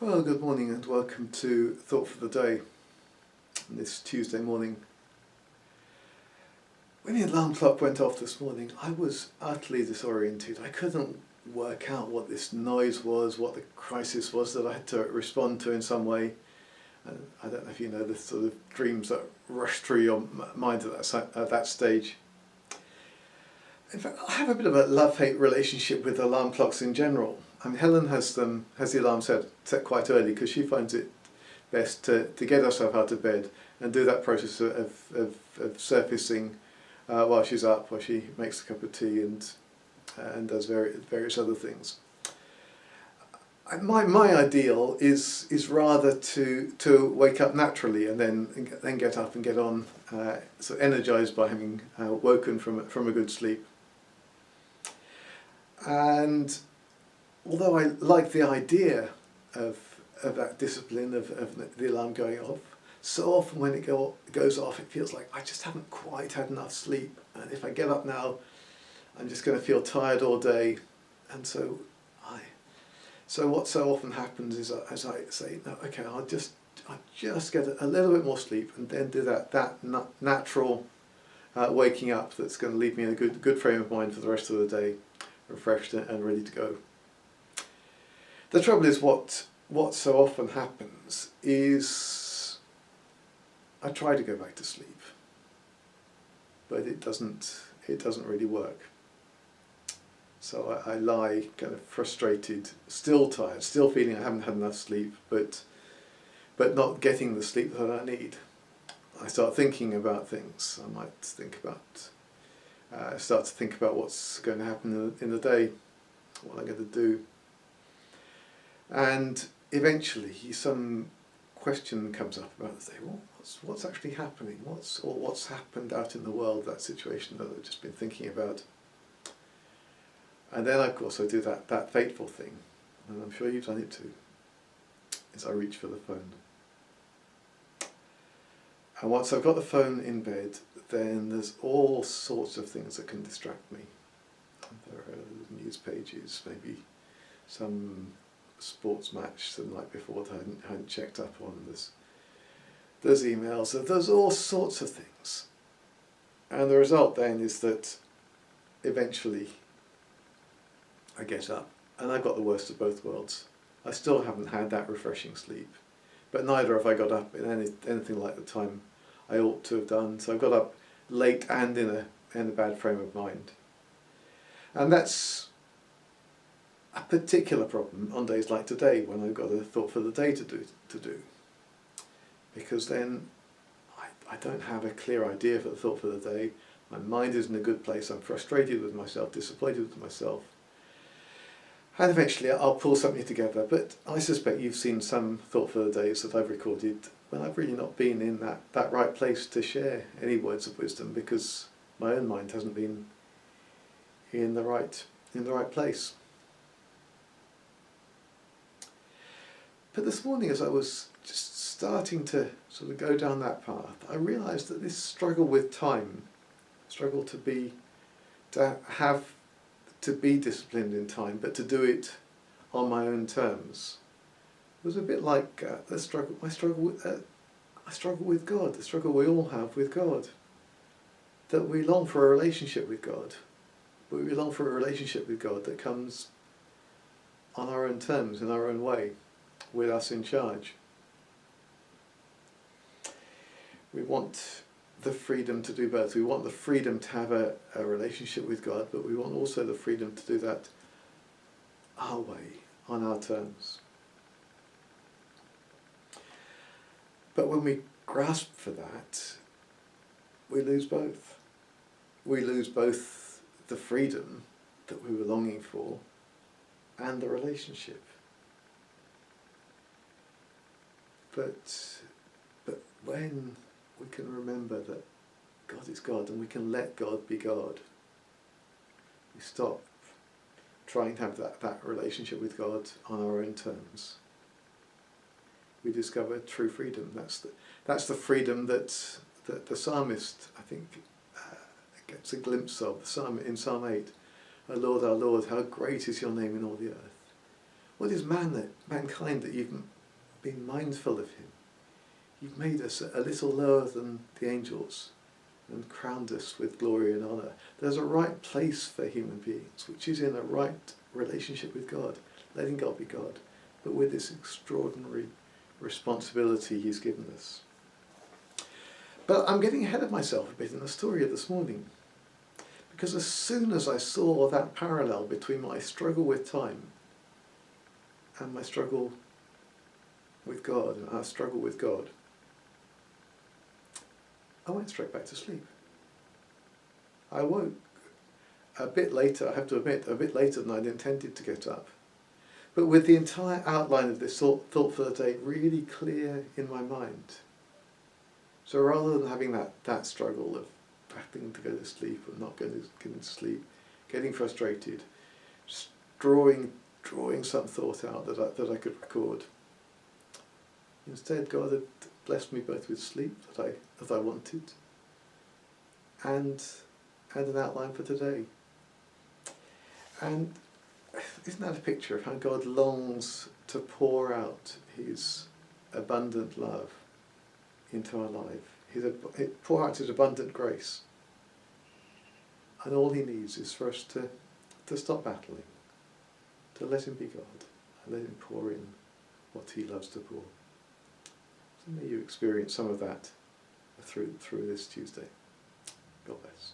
Well, good morning and welcome to Thought for the Day on this Tuesday morning. When the alarm clock went off this morning, I was utterly disoriented. I couldn't work out what this noise was, what the crisis was that I had to respond to in some way. And I don't know if you know the sort of dreams that rush through your mind at that stage. In fact, I have a bit of a love-hate relationship with alarm clocks in general. I mean, Helen has the alarm set quite early because she finds it best to get herself out of bed and do that process of surfacing while she's up, while she makes a cup of tea and does various other things. My ideal is rather to wake up naturally and then get up and get on, so energised by having woken from a good sleep. And although I like the idea of that discipline of the alarm going off, so often when it goes off, it feels like I just haven't quite had enough sleep. And if I get up now, I'm just going to feel tired all day. And so what so often happens is as I say, no, okay, I'll just get a little bit more sleep and then do that natural waking up that's going to leave me in a good frame of mind for the rest of the day, refreshed and ready to go. The trouble is what so often happens is I try to go back to sleep, but it doesn't really work. So I lie kind of frustrated, still tired, still feeling I haven't had enough sleep, but not getting the sleep that I need. I start thinking about things. I might start to think about what's going to happen in the day, what I'm going to do. And eventually some question comes up about the day, well, what's actually happening? What's happened out in the world, that situation that I've just been thinking about? And then of course I do that fateful thing, and I'm sure you've done it too, is I reach for the phone. And once I've got the phone in bed, then there's all sorts of things that can distract me. There are news pages, maybe some sports match the night before that I hadn't checked up on. There's emails, there's all sorts of things. And the result then is that eventually I get up and I've got the worst of both worlds. I still haven't had that refreshing sleep, but neither have I got up in anything like the time I ought to have done. So I've got up late and in a bad frame of mind. And that's a particular problem on days like today when I've got a thought for the day to do. Because then I don't have a clear idea for the thought for the day. My mind isn't in a good place. I'm frustrated with myself, disappointed with myself. And eventually I'll pull something together. But I suspect you've seen some thought for the days that I've recorded when I've really not been in that right place to share any words of wisdom because my own mind hasn't been in the right place. But this morning, as I was just starting to sort of go down that path, I realised that this struggle with time, struggle to be disciplined in time, but to do it on my own terms, was a bit like I struggle with God, the struggle we all have with God. That we long for a relationship with God, but we long for a relationship with God that comes on our own terms, in our own way, with us in charge. We want the freedom to do both. We want the freedom to have a relationship with God, but we want also the freedom to do that our way, on our terms. But when we grasp for that, we lose both. We lose both the freedom that we were longing for and the relationship. But when we can remember that God is God and we can let God be God, we stop trying to have that relationship with God on our own terms. We discover true freedom. That's the freedom that the psalmist, I think, gets a glimpse of. In Psalm 8, our Lord, how great is your name in all the earth. What is mankind that you've been mindful of him? You've made us a little lower than the angels and crowned us with glory and honour. There's a right place for human beings, which is in a right relationship with God, letting God be God, but with this extraordinary responsibility he's given us. But I'm getting ahead of myself a bit in the story of this morning, because as soon as I saw that parallel between my struggle with time and my struggle with God, and our struggle with God, I went straight back to sleep. I woke a bit later, I have to admit, a bit later than I'd intended to get up, but with the entire outline of this thought for the day really clear in my mind. So rather than having that struggle of having to go to sleep or not getting to sleep, getting frustrated, just drawing some thought out that I could record, instead God had blessed me both with sleep that I wanted, and an outline for today. And isn't that a picture of how God longs to pour out his abundant love into our life, pour out his abundant grace? And all he needs is for us to stop battling, to let him be God, and let him pour in what he loves to pour. So may you experience some of that through this Tuesday. God bless.